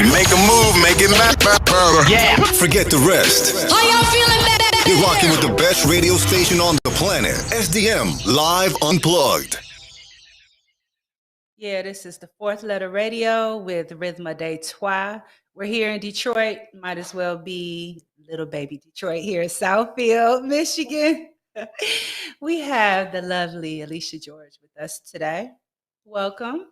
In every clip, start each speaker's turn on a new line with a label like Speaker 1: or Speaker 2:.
Speaker 1: Make a move, make it matter. Yeah.
Speaker 2: Forget the rest.
Speaker 3: Are y'all feeling better?
Speaker 2: You're rocking with the best radio station on the planet. SDM Live Unplugged.
Speaker 4: Yeah, this is the Fourth Letter Radio with Rhythma Det'wa. We're here in Detroit. Might as well be little baby Detroit here in Southfield, Michigan. We have the lovely Alicia George with us today. Welcome.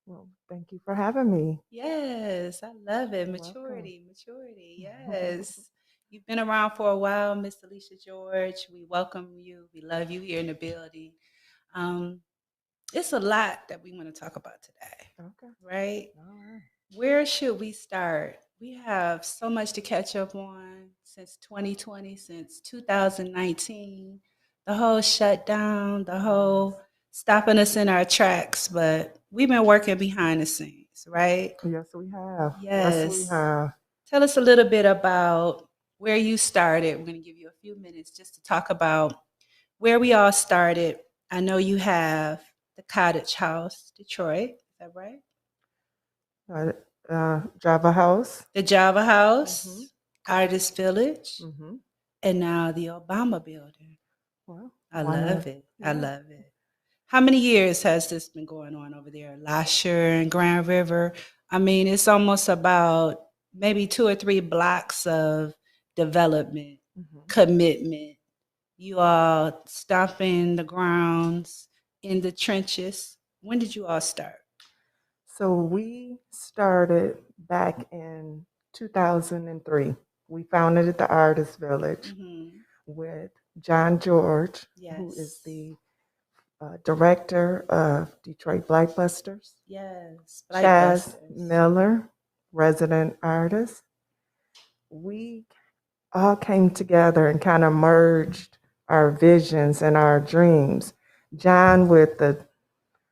Speaker 5: Well, thank you for having me.
Speaker 4: Yes, I love it.
Speaker 5: You're
Speaker 4: Maturity. Yes. You've been around for a while, Miss Alicia George. We welcome you. We love you here in the building. It's a lot that we want to talk about today,
Speaker 5: Okay.
Speaker 4: right?
Speaker 5: All right.
Speaker 4: Where should we start? We have so much to catch up on since 2020, since 2019, the whole shutdown, the whole stopping us in our tracks, but we've been working behind the scenes, right?
Speaker 5: Yes, we have.
Speaker 4: Yes.
Speaker 5: we have.
Speaker 4: Tell us a little bit about where you started. We're going to give you a few minutes just to talk about where we all started. I know you have the Cottage House, Detroit. Is that right?
Speaker 5: Java House.
Speaker 4: The Java House, Artist Village,
Speaker 5: Mm-hmm.
Speaker 4: and now the Obama Building.
Speaker 5: Well,
Speaker 4: I
Speaker 5: why
Speaker 4: love
Speaker 5: not?
Speaker 4: it.
Speaker 5: Yeah.
Speaker 4: I love it. How many years has this been going on over there? Lasher and Grand River. I mean, it's almost about maybe 2 or 3 blocks of development, commitment. You all stomping the grounds in the trenches. When did you all start?
Speaker 5: So we started back in 2003. We founded the Artist Village with John George, who is the director of Detroit Blackbusters.
Speaker 4: Yes.
Speaker 5: Chaz
Speaker 4: Blackbusters.
Speaker 5: Miller, resident artist. We all came together and kind of merged our visions and our dreams. John with the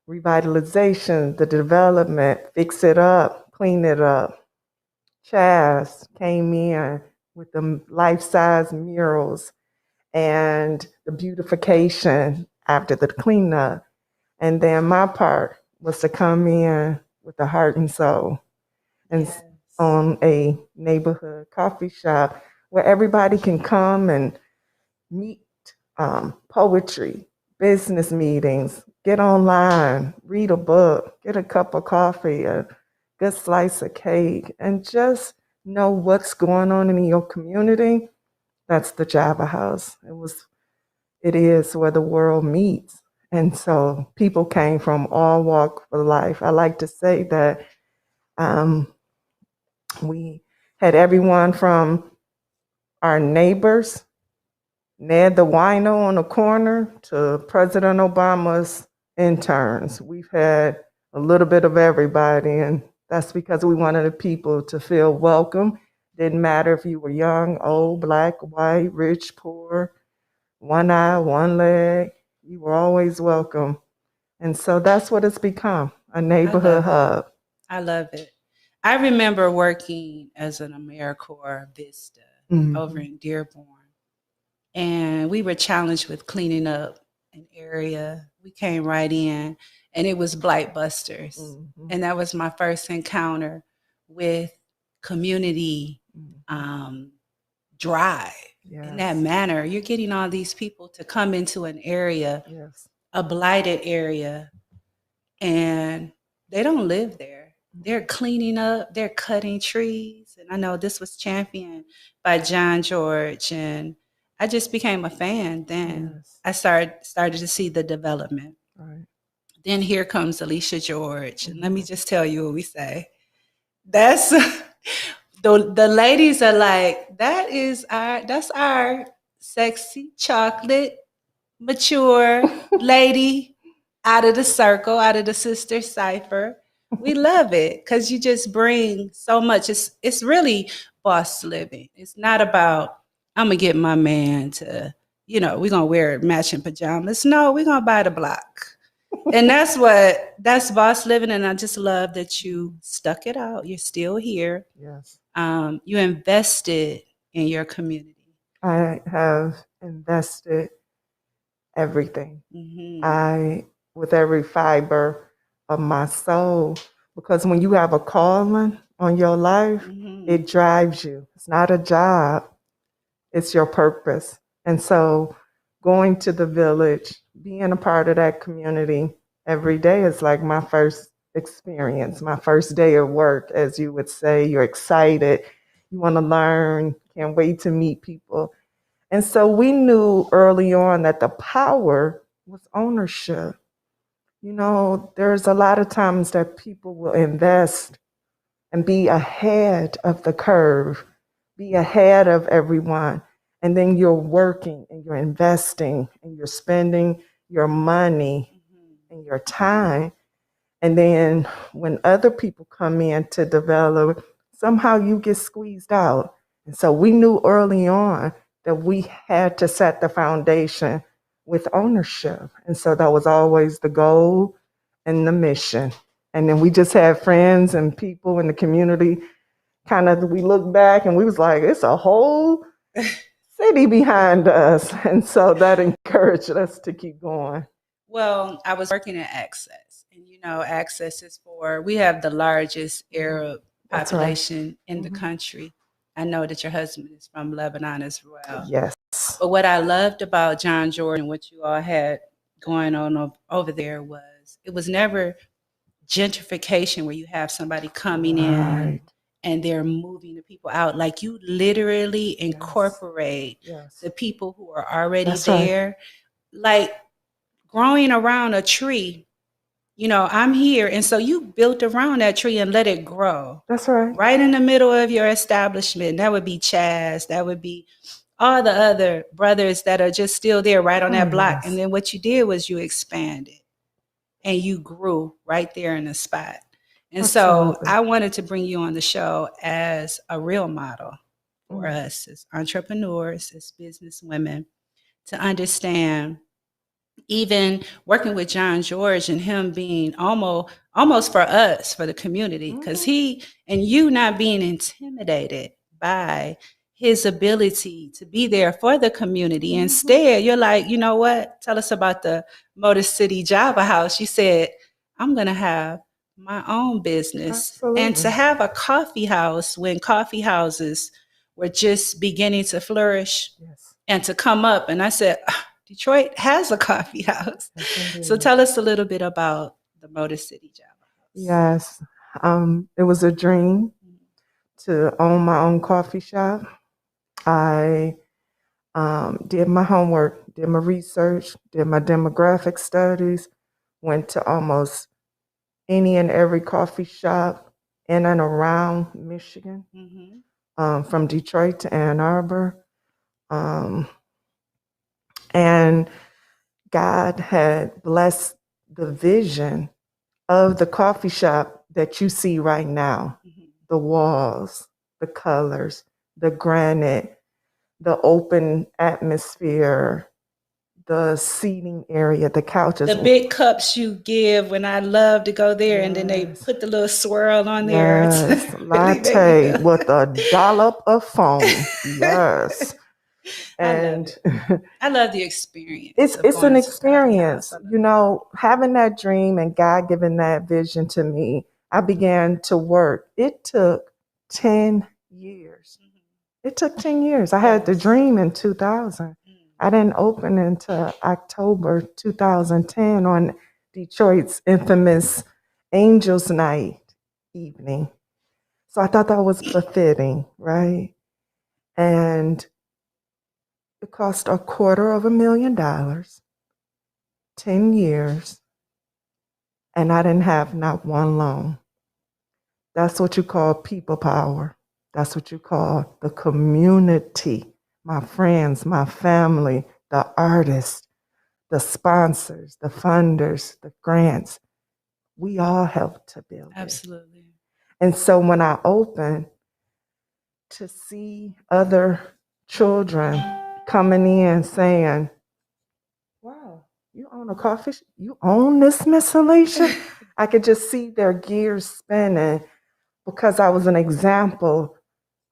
Speaker 5: revitalization, the development, fix it up, clean it up. Chaz came in with the life-size murals and the beautification after the cleanup. And then my part was to come in with the heart and soul and on a neighborhood coffee shop where everybody can come and meet poetry, business meetings, get online, read a book, get a cup of coffee, a good slice of cake, and just know what's going on in your community. That's the Java House. It is where the world meets. And so people came from all walks of life. I like to say that we had everyone from our neighbors, Ned the wino on the corner, to President Obama's interns. We've had a little bit of everybody, and that's because we wanted the people to feel welcome. Didn't matter if you were young, old, black, white, rich, poor, one eye, one leg. You were always welcome. And so that's what it's become, a neighborhood hub.
Speaker 4: I love it. I remember working as an AmeriCorps Vista over in Dearborn. And we were challenged with cleaning up an area. We came right in, and it was Blight Busters. And that was my first encounter with community drive. In that manner, you're getting all these people to come into an area, a blighted area, and they don't live there. They're cleaning up, they're cutting trees. And I know this was championed by John George, and I just became a fan then. I started to see the development.
Speaker 5: Right.
Speaker 4: Then here comes Alicia George. And let me just tell you what we say. That's the ladies are like, that's our sexy chocolate mature lady out of the circle, out of the sister cipher. We love it because you just bring so much. It's really boss living. It's not about, I'm going to get my man to, we're going to wear matching pajamas. No, we're going to buy the block. And that's boss living. And I just love that you stuck it out. You're still here.
Speaker 5: Yes.
Speaker 4: You invested in your community.
Speaker 5: I have invested everything. With every fiber of my soul, because when you have a calling on your life, it drives you. It's not a job, it's your purpose. And so going to the village, being a part of that community every day is like my first experience, my first day of work, as you would say. You're excited, you want to learn, can't wait to meet people. And so we knew early on that the power was ownership. You know, there's a lot of times that people will invest and be ahead of the curve, be ahead of everyone. And then you're working and you're investing and you're spending your money and your time. And then when other people come in to develop, somehow you get squeezed out. And so we knew early on that we had to set the foundation with ownership. And so that was always the goal and the mission. And then we just had friends and people in the community. Kind of, we look back and we was like, it's a whole city behind us. And so that encouraged us to keep going.
Speaker 4: Well, I was working at Access, and Access is we have the largest Arab
Speaker 5: That's right.
Speaker 4: population in the country. I know that your husband is from Lebanon as well.
Speaker 5: Yes.
Speaker 4: But what I loved about John Jordan, what you all had going on over there, was it was never gentrification where you have somebody coming in and they're moving the people out. Like, you literally incorporate the people who are already there. Like growing around a tree, I'm here. And so you built around that tree and let it grow.
Speaker 5: That's right.
Speaker 4: Right in the middle of your establishment. That would be Chaz. That would be all the other brothers that are just still there right on that block. And then what you did was you expanded and you grew right there in the spot. And so I wanted to bring you on the show as a real model for us as entrepreneurs, as business women, to understand, even working with John George and him being almost for us, for the community, because he and you not being intimidated by his ability to be there for the community. Instead, you're like, you know what? Tell us about the Motor City Java House. You said, I'm going to have my own business.
Speaker 5: Absolutely.
Speaker 4: And to have a coffee house when coffee houses were just beginning to flourish and to come up. And I said, Detroit has a coffee house. So tell us a little bit about the Motor City Java House.
Speaker 5: Yes. It was a dream to own my own coffee shop. I did my homework, did my research, did my demographic studies, went to almost any and every coffee shop in and around Michigan, from Detroit to Ann Arbor. And God had blessed the vision of the coffee shop that you see right now. The walls, the colors, the granite, the open atmosphere, the seating area, the couches.
Speaker 4: The big cups you give when I love to go there, and then they put the little swirl on there.
Speaker 5: Yes, latte with a dollop of foam. Yes. And
Speaker 4: I love the experience.
Speaker 5: It's an experience. Having that dream and God giving that vision to me, I began to work. It took 10 years. It took 10 years. I had the dream in 2000. I didn't open until October 2010 on Detroit's infamous Angels Night evening. So I thought that was befitting, right? And it cost $250,000, 10 years, and I didn't have not one loan. That's what you call people power. That's what you call the community, my friends, my family, the artists, the sponsors, the funders, the grants. We all helped to build it.
Speaker 4: Absolutely.
Speaker 5: And so when I opened, to see other children coming in saying, wow, you own a coffee shop? You own this, Miss Alicia? I could just see their gears spinning because I was an example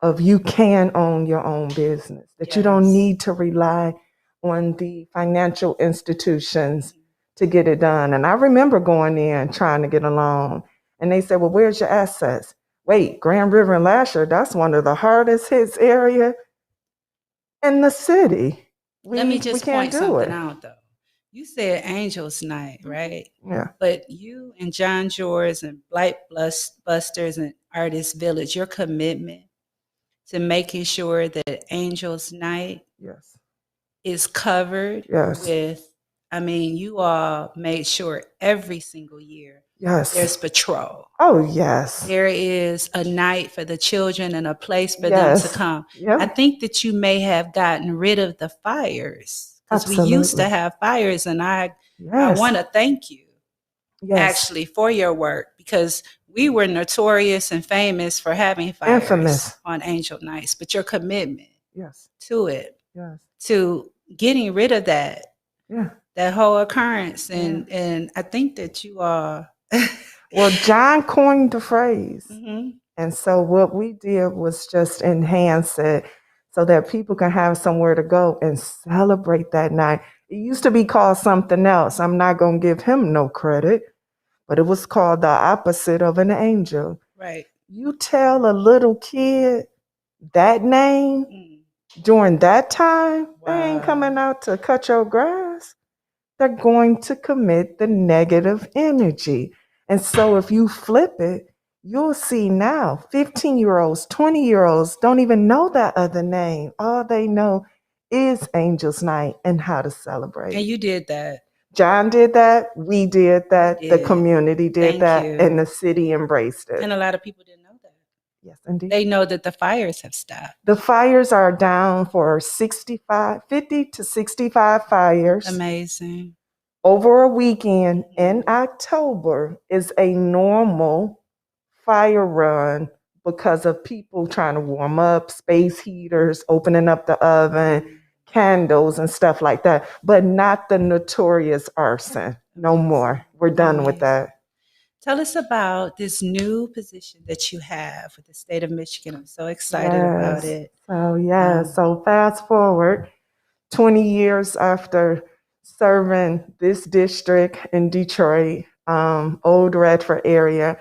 Speaker 5: of you can own your own business, that you don't need to rely on the financial institutions to get it done. And I remember going in trying to get a loan, and they said, well, where's your assets? wait, Grand River and Lasher, that's one of the hardest hits area in the city.
Speaker 4: Let me
Speaker 5: We
Speaker 4: just
Speaker 5: can't
Speaker 4: point
Speaker 5: do
Speaker 4: something
Speaker 5: it.
Speaker 4: out though. You said Angels Night, right?
Speaker 5: Yeah.
Speaker 4: But you and John George and Blight Busters and Artist Village, your commitment to making sure that Angels Night
Speaker 5: Yes.
Speaker 4: is covered
Speaker 5: Yes.
Speaker 4: with, I mean, you all made sure every single year there's
Speaker 5: Yes.
Speaker 4: patrol.
Speaker 5: Oh, yes.
Speaker 4: There is a night for the children and a place for them to
Speaker 5: Yes.
Speaker 4: come.
Speaker 5: Yep.
Speaker 4: I think that you may have gotten rid of the fires because we used to
Speaker 5: Absolutely.
Speaker 4: have fires, and I
Speaker 5: Yes.
Speaker 4: want to thank you
Speaker 5: Yes.
Speaker 4: actually for your work because we were notorious and famous for having fires
Speaker 5: Infamous.
Speaker 4: on Angel Nights, but your commitment
Speaker 5: Yes.
Speaker 4: to it,
Speaker 5: Yes.
Speaker 4: to getting rid of that
Speaker 5: Yeah.
Speaker 4: that whole occurrence, and I think that you are.
Speaker 5: Well, John coined the phrase.
Speaker 4: Mhm.
Speaker 5: And so what we did was just enhance it so that people can have somewhere to go and celebrate that night. It used to be called something else. I'm not going to give him no credit, but it was called the opposite of an angel.
Speaker 4: Right.
Speaker 5: You tell a little kid that name
Speaker 4: Mm.
Speaker 5: during that time, they ain't
Speaker 4: Wow.
Speaker 5: coming out to cut your grass. They're going to commit the negative energy. And so if you flip it, you'll see now 15-year-olds, 20-year-olds don't even know that other name. All they know is Angels Night and how to celebrate.
Speaker 4: And you did that.
Speaker 5: John did that. We did that.
Speaker 4: You
Speaker 5: The
Speaker 4: did.
Speaker 5: community did
Speaker 4: Thank
Speaker 5: that.
Speaker 4: you.
Speaker 5: And the city embraced it.
Speaker 4: And a lot of people didn't know that.
Speaker 5: Yes, indeed.
Speaker 4: They know that the fires have stopped.
Speaker 5: The fires are down for 50 to 65 fires.
Speaker 4: Amazing.
Speaker 5: Over a weekend in October is a normal fire run because of people trying to warm up, space heaters, opening up the oven, candles and stuff like that, but not the notorious arson. No more. We're done with that.
Speaker 4: Tell us about this new position that you have with the state of Michigan. I'm so excited about it.
Speaker 5: So fast forward 20 years after serving this district in Detroit, Old Radford area,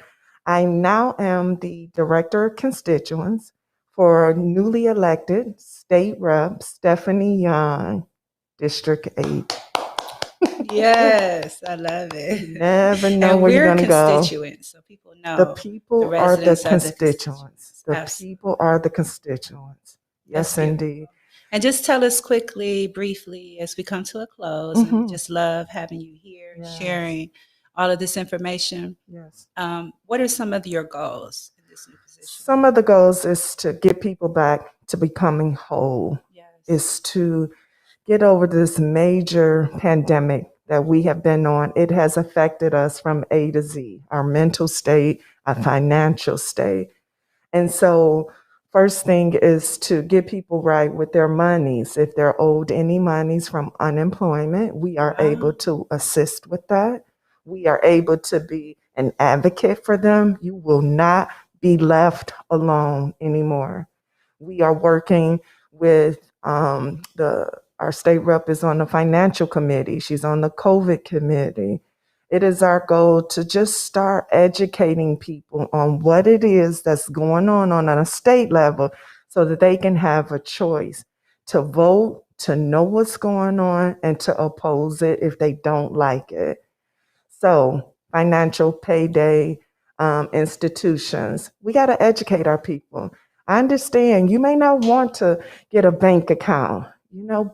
Speaker 5: I now am the Director of Constituents for newly elected State Rep Stephanie Young, District 8.
Speaker 4: Yes, I love it.
Speaker 5: You never know
Speaker 4: And
Speaker 5: where you're
Speaker 4: we're
Speaker 5: going to go.
Speaker 4: constituents, so people know
Speaker 5: The people are the constituents. The people are the constituents. Yes, indeed.
Speaker 4: And just tell us quickly, briefly, as we come to a close, and we just love having you here, sharing all of this information.
Speaker 5: Yes.
Speaker 4: What are some of your goals in this new position?
Speaker 5: Some of the goals is to get people back to becoming whole.
Speaker 4: Yes.
Speaker 5: Is to get over this major pandemic that we have been on. It has affected us from A to Z, our mental state, our financial state. And so first thing is to get people right with their monies. If they're owed any monies from unemployment, we are able to assist with that. We are able to be an advocate for them. You will not be left alone anymore. We are working with our state rep is on the financial committee. She's on the COVID committee. It is our goal to just start educating people on what it is that's going on a state level so that they can have a choice to vote, to know what's going on, and to oppose it if they don't like it. So financial payday institutions, we got to educate our people. I understand you may not want to get a bank account,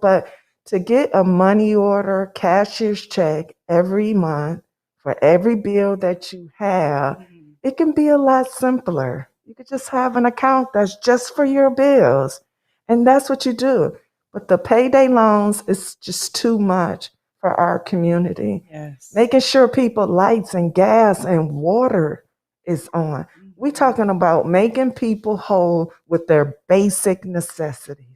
Speaker 5: but to get a money order, cashier's check every month for every bill that you have, it can be a lot simpler. You could just have an account that's just for your bills, and that's what you do. But the payday loans is just too much for our community.
Speaker 4: Yes.
Speaker 5: Making sure people lights and gas and water is on. We're talking about making people whole with their basic necessities.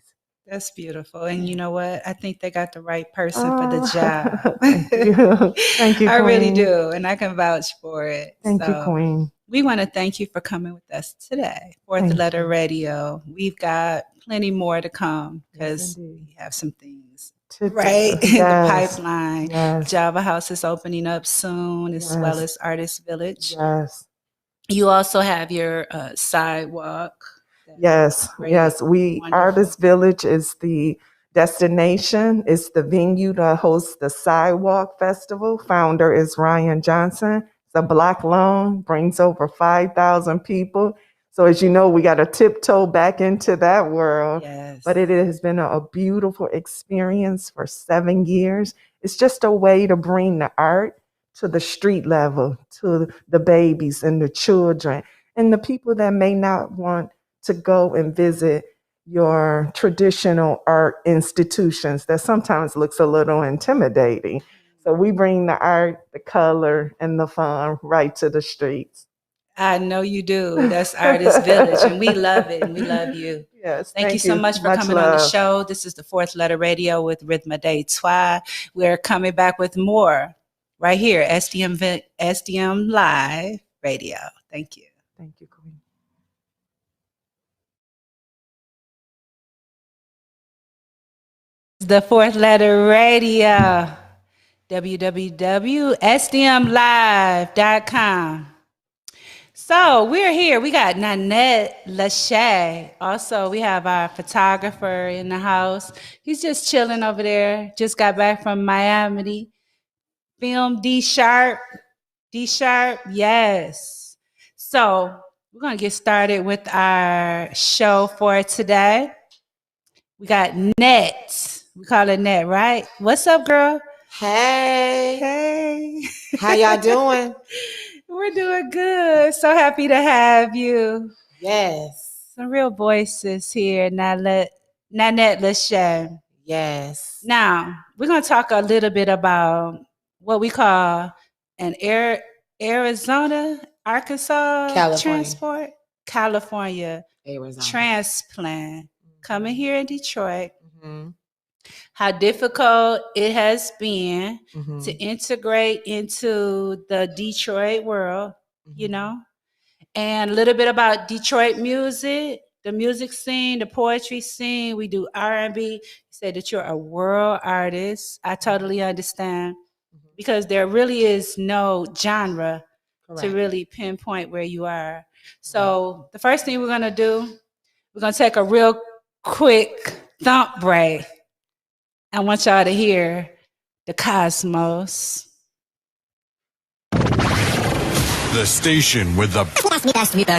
Speaker 4: That's beautiful. And you know what? I think they got the right person for the job.
Speaker 5: Thank you. Thank you,
Speaker 4: I really
Speaker 5: Queen.
Speaker 4: do. And I can vouch for it.
Speaker 5: Thank you, Queen.
Speaker 4: We want to thank you for coming with us today. Fourth Letter Radio. We've got plenty more to come because we have some things in the pipeline. Java House is opening up soon, as well as Artist Village.
Speaker 5: Yes.
Speaker 4: You also have your sidewalk.
Speaker 5: Yes,
Speaker 4: Great,
Speaker 5: yes.
Speaker 4: wonderful.
Speaker 5: Artist Village is the destination. It's the venue to host the Sidewalk Festival. Founder is Ryan Johnson. It's a Black loan, brings over 5,000 people. So as you know, we got to tiptoe back into that world.
Speaker 4: Yes.
Speaker 5: But it has been a beautiful experience for 7 years. It's just a way to bring the art to the street level, to the babies and the children and the people that may not want to go and visit your traditional art institutions that sometimes looks a little intimidating. So we bring the art, the color, and the fun right to the streets.
Speaker 4: I know you do. That's Artist Village, and we love it, and we love you.
Speaker 5: Yes,
Speaker 4: Thank you so much for coming on the show. This is the Fourth Letter Radio with Rhythma Det'wa. We're coming back with more right here, SDM Live Radio. Thank you.
Speaker 5: Thank you, Queen.
Speaker 4: The Fourth Letter Radio, www.sdmlive.com. So we're here. We got Nanette Lachey. Also, we have our photographer in the house. He's just chilling over there. Just got back from Miami. Film D Sharp. Yes. So we're going to get started with our show for today. We got Net. We call it Net, right? What's up, girl?
Speaker 3: Hey. How y'all doing?
Speaker 4: We're doing good. So happy to have you.
Speaker 3: Yes.
Speaker 4: Some real voices here, Nanette Lachey.
Speaker 3: Yes.
Speaker 4: Now, we're going to talk a little bit about what we call an Arizona, Arkansas California
Speaker 3: Arizona
Speaker 4: transplant coming here in Detroit.
Speaker 3: Mm-hmm.
Speaker 4: How difficult it has been
Speaker 3: Mm-hmm.
Speaker 4: to integrate into the Detroit world, you know, and a little bit about Detroit music, the music scene, the poetry scene. We do R&B. You say that you're a world artist. I totally understand because there really is no genre to really pinpoint where you are. So the first thing we're going to do, we're going to take a real quick thump break. I want y'all to hear the Cosmos.
Speaker 1: The station with the best music.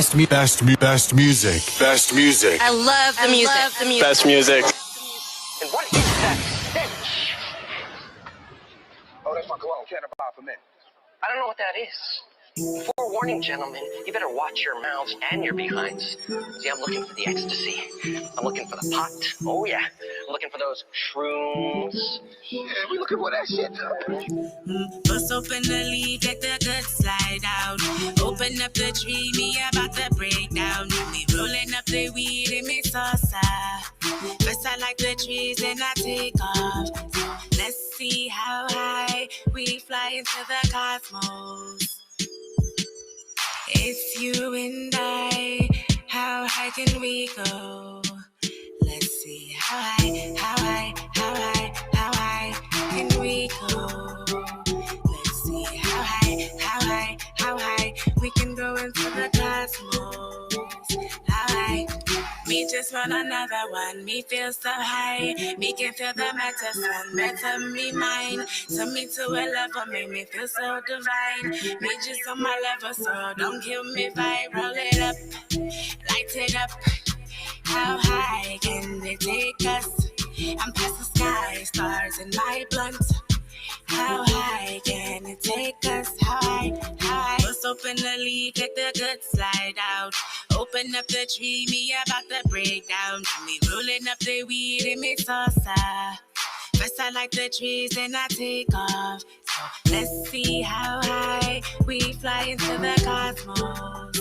Speaker 1: Best music.
Speaker 6: I love the music.
Speaker 7: Best music.
Speaker 8: And what is that stench? Oh, that's my cologne. Can't buy for men.
Speaker 7: I don't know what that is. Forewarning, gentlemen, you better watch your mouths and your behinds. See, I'm looking for the ecstasy. I'm looking for the pot. Oh, yeah. I'm looking for those shrooms.
Speaker 8: Yeah, we looking for that shit.
Speaker 9: Bust open the lead, let the good slide out. Open up the tree, me about to break down. We rolling up the weed and mix salsa. First I like the trees, then I take off. So let's see how high we fly into the cosmos. It's you and I, how high can we go? Let's see how high can we go? Let's see how high we can go into the cosmos. How high? Me just want another one, me feel so high. Me can feel the medicine, better me mine. Send me to a level, make me feel so divine. Me just on my level, so don't kill me if I roll it up, light it up. How high can it take us? I'm past the sky, stars in my blunt. How high can it take us? How high? Bust open the lead, let the good slide out. Open up the tree, me about to break down. Me rolling up the weed, it makes salsa. First I like the trees, then I take off. So let's see how high we fly into the cosmos.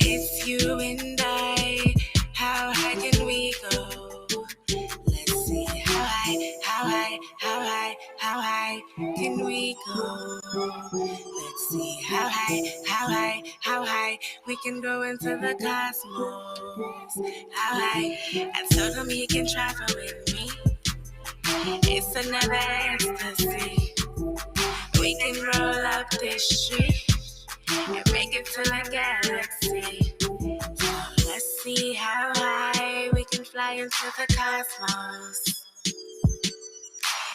Speaker 9: It's you and I, how high can we go? Let's see how high can we go? Let's see how high we can go into the cosmos. How high? I told him he can travel with me. It's another ecstasy. We can roll up this tree. and make it to the galaxy. So let's see how high we can fly into the cosmos.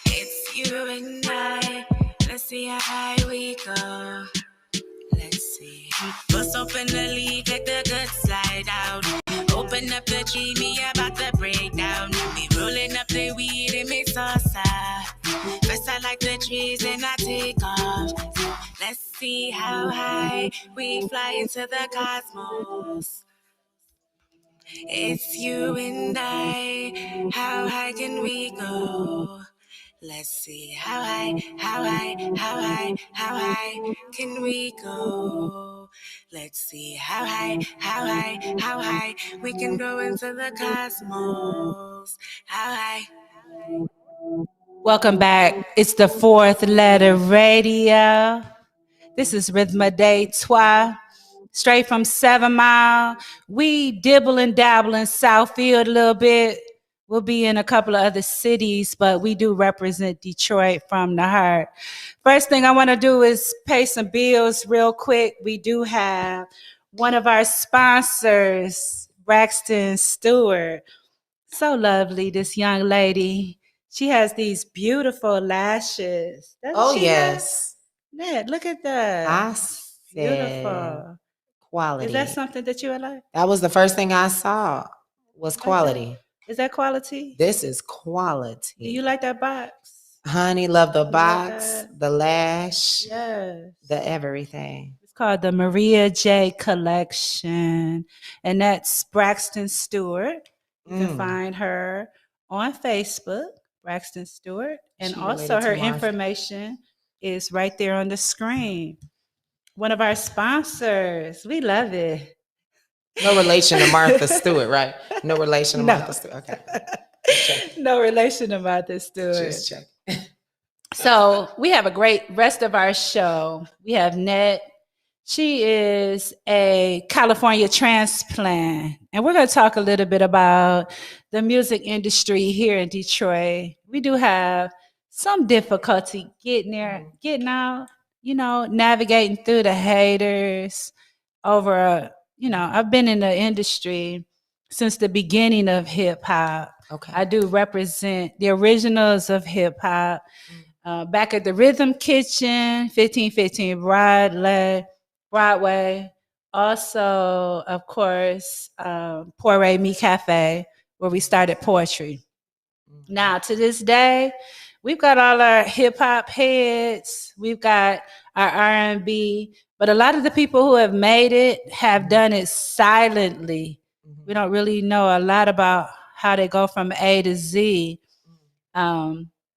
Speaker 9: It's you and I. Let's see how high we go. Let's see. Bust open the lead, take the good side out. Open up the tree, me about to break down. Me rolling up the weed, it makes us sad. First I like the trees, then I take off. So let's see how high we fly into the cosmos. It's you and I. How high can we go? Let's see how high, how high, how high, how high can we go? Let's see how high, how high, how high we can go into the cosmos. How high?
Speaker 4: Welcome back. It's the Fourth Letter Radio. This is Det'wa, straight from 7 Mile. We dibble and dabble in Southfield a little bit. We'll be in a couple of other cities, but we do represent Detroit from the heart. First thing I want to do is pay some bills real quick. We do have one of our sponsors, Braxton Stewart. So lovely, this young lady. She has these beautiful lashes.
Speaker 3: Oh, yes.
Speaker 4: Yeah, look at that.
Speaker 3: I said
Speaker 4: Beautiful.
Speaker 3: quality.
Speaker 4: Is that something that you would like?
Speaker 3: That was the first thing I saw was quality.
Speaker 4: Is that quality?
Speaker 3: This is quality.
Speaker 4: Do you like that box?
Speaker 3: Honey, love the
Speaker 4: You
Speaker 3: box,
Speaker 4: like
Speaker 3: the lash,
Speaker 4: Yes.
Speaker 3: the everything.
Speaker 4: It's called the Maria J Collection, and that's Braxton Stewart. You can find her on Facebook, Braxton Stewart, and
Speaker 3: She
Speaker 4: also
Speaker 3: related
Speaker 4: her
Speaker 3: to Martha.
Speaker 4: information is right there on the screen. One of our sponsors. We love it.
Speaker 3: No relation to Martha Stewart, right? No relation to
Speaker 4: No.
Speaker 3: Martha Stewart. Okay.
Speaker 4: No relation to Martha Stewart.
Speaker 3: Just check.
Speaker 4: So we have a great rest of our show. We have Net. She is a California transplant. And we're going to talk a little bit about the music industry here in Detroit. We do have some difficulty getting there, getting out, navigating through the haters over, I've been in the industry since the beginning of hip hop.
Speaker 3: Okay.
Speaker 4: I do represent the originals of hip hop. Back at the Rhythm Kitchen, 1515 Broadway. Also, of course, Poire Me Cafe, where we started poetry. Now, to this day, we've got all our hip hop heads. We've got our R&B, but a lot of the people who have made it have done it silently. We don't really know a lot about how they go from A to Z.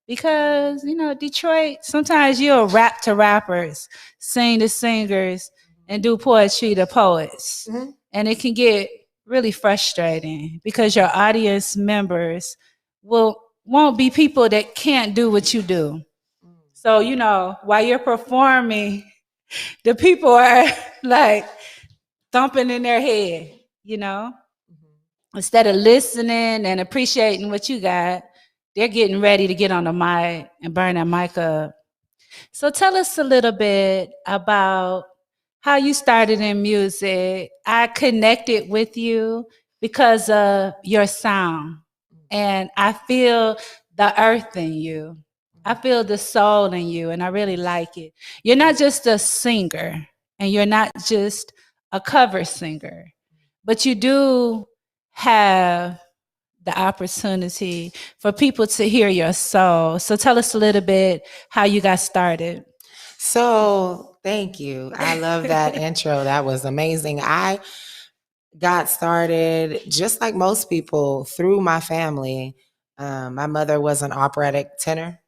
Speaker 4: Because, Detroit, sometimes you'll rap to rappers, sing to singers, and do poetry to poets. And it can get really frustrating because your audience members won't be people that can't do what you do. So, while you're performing, the people are like thumping in their head, Instead of listening and appreciating what you got, they're getting ready to get on the mic and burn that mic up. So tell us a little bit about how you started in music. I connected with you because of your sound. And I feel the earth in you. I feel the soul in you, and I really like it. You're not just a singer, and you're not just a cover singer, but you do have the opportunity for people to hear your soul. So tell us a little bit how you got started.
Speaker 3: So thank you. I love that intro. That was amazing. I got started just like most people through my family. My mother was an operatic tenor.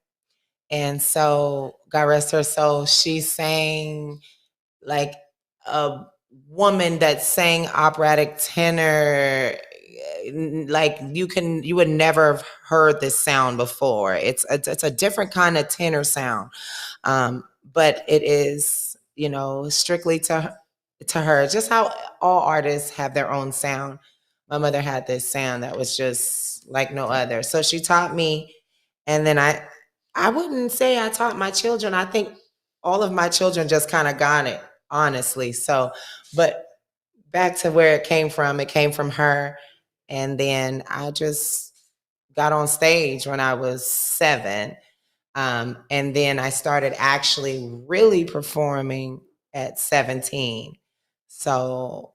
Speaker 3: And so, God rest her soul, she sang like a woman that sang operatic tenor. Like you would never have heard this sound before. It's a different kind of tenor sound, but it is strictly to her. Just how all artists have their own sound. My mother had this sound that was just like no other. So she taught me, and then I wouldn't say I taught my children. I think all of my children just kind of got it. honestly. So, but back to where it came from her. And then I just got on stage when I was 7. And then I started actually really performing at 17. So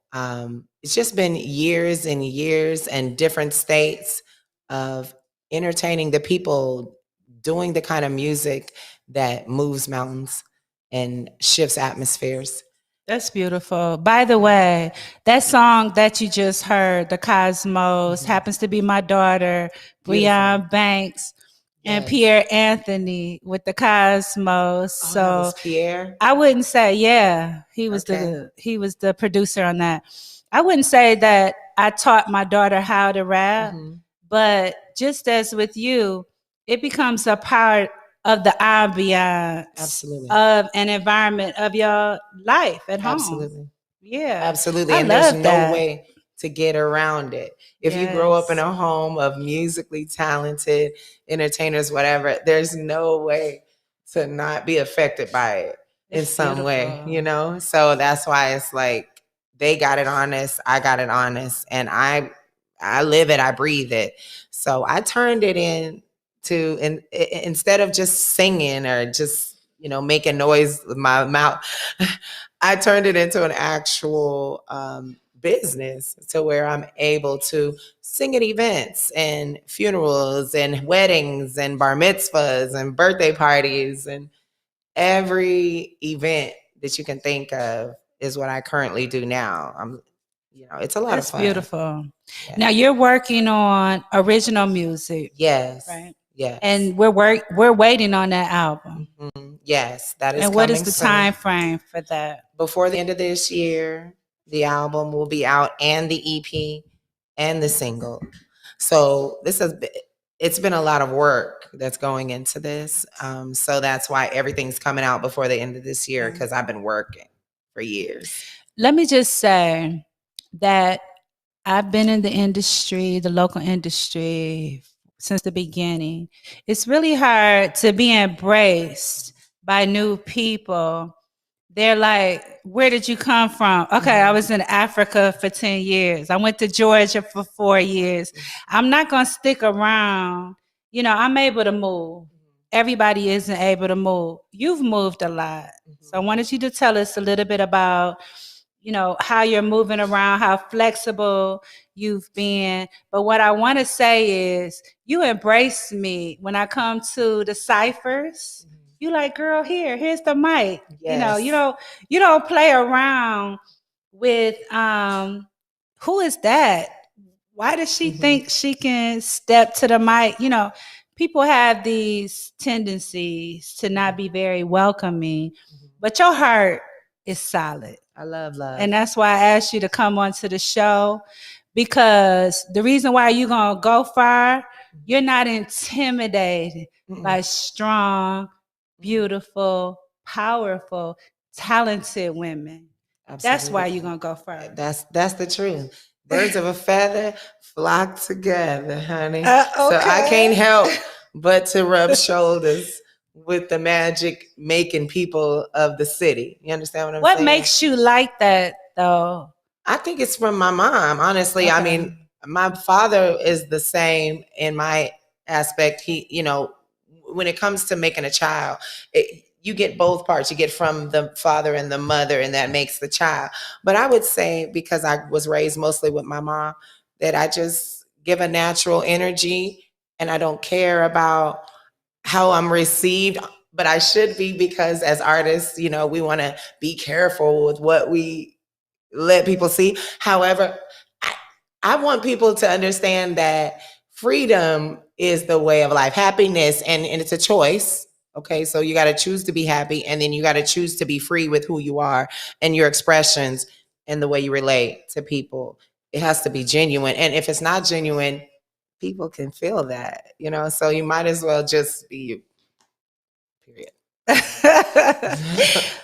Speaker 3: it's just been years and years and different states of entertaining the people, doing the kind of music that moves mountains and shifts atmospheres.
Speaker 4: That's beautiful. By the way, that song that you just heard, The Cosmos, happens to be my daughter, Breon Banks, and
Speaker 3: Yes.
Speaker 4: Pierre Anthony with The Cosmos.
Speaker 3: Oh,
Speaker 4: So
Speaker 3: that was Pierre.
Speaker 4: I wouldn't say, yeah, he was the producer on that. I wouldn't say that I taught my daughter how to rap, but just as with you, it becomes a part of the ambiance
Speaker 3: Absolutely.
Speaker 4: of an environment of your life at home.
Speaker 3: Absolutely.
Speaker 4: Yeah.
Speaker 3: Absolutely.
Speaker 4: I
Speaker 3: And there's
Speaker 4: love
Speaker 3: no
Speaker 4: that.
Speaker 3: way to get around it. If you grow up in a home of musically talented entertainers, whatever, there's no way to not be affected by it in some way, you know? So that's why it's like they got it honest, I got it honest, and I live it, I breathe it. So I turned it instead of just singing or just, you know, making noise with my mouth, I turned it into an actual business to where I'm able to sing at events and funerals and weddings and bar mitzvahs and birthday parties, and every event that you can think of is what I currently do now. It's a lot of fun.
Speaker 4: That's beautiful. Yeah. Now you're working on original music.
Speaker 3: Yes.
Speaker 4: Right.
Speaker 3: Yes.
Speaker 4: And we're waiting on that album.
Speaker 3: Yes, that is.
Speaker 4: And what is the time frame for that?
Speaker 3: Before the end of this year, the album will be out, and the EP and the single. So it's been a lot of work that's going into this. So that's why everything's coming out before the end of this year, because I've been working for years.
Speaker 4: Let me just say that I've been in the industry, the local industry, since the beginning. It's really hard to be embraced by new people. They're like, where did you come from? Okay, I was in Africa for 10 years. I went to Georgia for 4 years. I'm not going to stick around. You know, I'm able to move. Everybody isn't able to move. You've moved a lot. So I wanted you to tell us a little bit about, you know, how you're moving around, how flexible you've been. But what I want to say is you embrace me when I come to the ciphers. You like, girl, here's the mic.
Speaker 3: Yes.
Speaker 4: You know, you don't play around with who is that? Why does she think she can step to the mic? You know, people have these tendencies to not be very welcoming, but your heart is solid.
Speaker 3: I love love.
Speaker 4: And that's why I asked you to come onto the show, because the reason why you're going to go far, you're not intimidated by strong, beautiful, powerful, talented women. Absolutely. That's why you're going to go far.
Speaker 3: That's the truth. Birds of a feather flock together, honey. Okay. So I can't help but to rub shoulders with the magic making people of the city. You understand what I'm saying?
Speaker 4: What makes you like that, though?
Speaker 3: I think it's from my mom, honestly. Okay. I mean, my father is the same in my aspect. He, you know, when it comes to making a child, you get both parts. You get from the father and the mother, and that makes the child. But I would say, because I was raised mostly with my mom, that I just give a natural energy, and I don't care about how I'm received, but I should be, because as artists, you know, we want to be careful with what we let people see. However, I want people to understand that freedom is the way of life, happiness, and it's a choice. Okay, so you got to choose to be happy, and then you got to choose to be free with who you are and your expressions and the way you relate to people. It has to be genuine. And if it's not genuine, people can feel that, you know, so you might as well just be you. Period.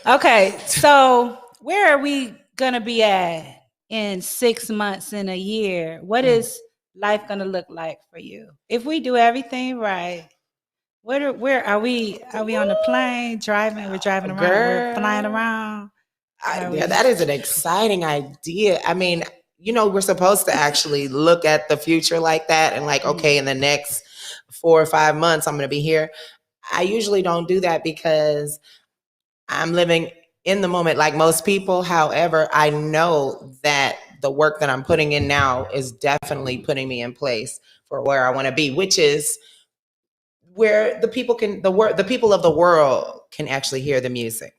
Speaker 4: Okay, so where are we going to be at in 6 months, in a year? What is life going to look like for you? If we do everything right, where are we? Are we on the plane driving? We're driving around. We're flying around.
Speaker 3: Yeah, that is an exciting idea. I mean, we're supposed to actually look at the future like that and like, okay, in the next 4 or 5 months, I'm going to be here. I usually don't do that because I'm living in the moment like most people. However, I know that the work that I'm putting in now is definitely putting me in place for where I want to be, which is where the people of the world can actually hear the music.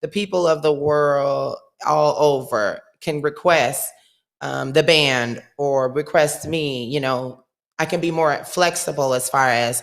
Speaker 3: The people of the world all over can request the band or request me. I can be more flexible as far as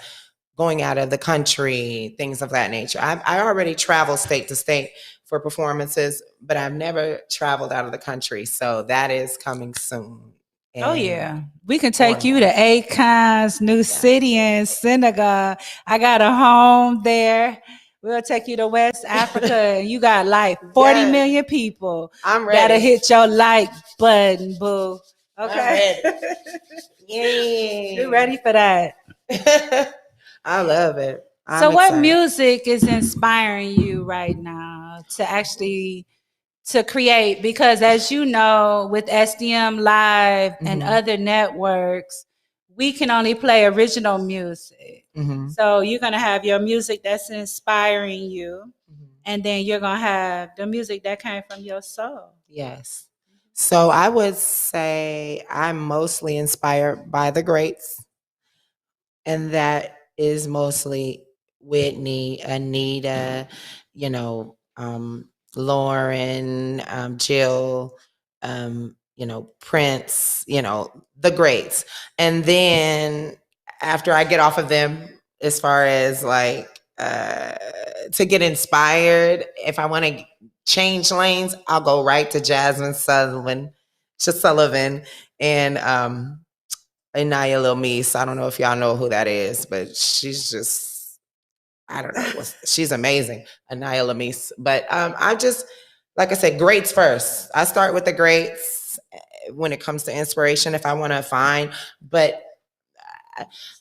Speaker 3: going out of the country, things of that nature. I already travel state to state for performances, but I've never traveled out of the country. So that is coming soon.
Speaker 4: Oh
Speaker 3: And
Speaker 4: yeah, we can
Speaker 3: more
Speaker 4: take
Speaker 3: and
Speaker 4: you
Speaker 3: more.
Speaker 4: to Akon's New City in Senegal. I got a home there. We'll take you to West Africa, and you got like 40
Speaker 3: Yes.
Speaker 4: million people
Speaker 3: I'm
Speaker 4: that'll
Speaker 3: ready.
Speaker 4: hit your like button, boo. Okay,
Speaker 3: I'm ready. Yay.
Speaker 4: you ready for that?
Speaker 3: I love it.
Speaker 4: So,
Speaker 3: I'm
Speaker 4: what
Speaker 3: excited.
Speaker 4: music is inspiring you right now to actually to create? Because as you know, with SDM Live and other networks, we can only play original music. So you're gonna have your music that's inspiring you, and then you're gonna have the music that came from your soul.
Speaker 3: Yes. So I would say I'm mostly inspired by the greats, and that is mostly Whitney, Anita, Lauren, Jill, Prince, the greats. And then after I get off of them, as far as like to get inspired, if I want to change lanes, I'll go right to Jasmine Sullivan, and Anaya Lil Meese. I don't know if y'all know who that is, but she's just, I don't know. She's amazing, Anaya Lil Meese. But I just, like I said, greats first. I start with the greats when it comes to inspiration if I want to find. But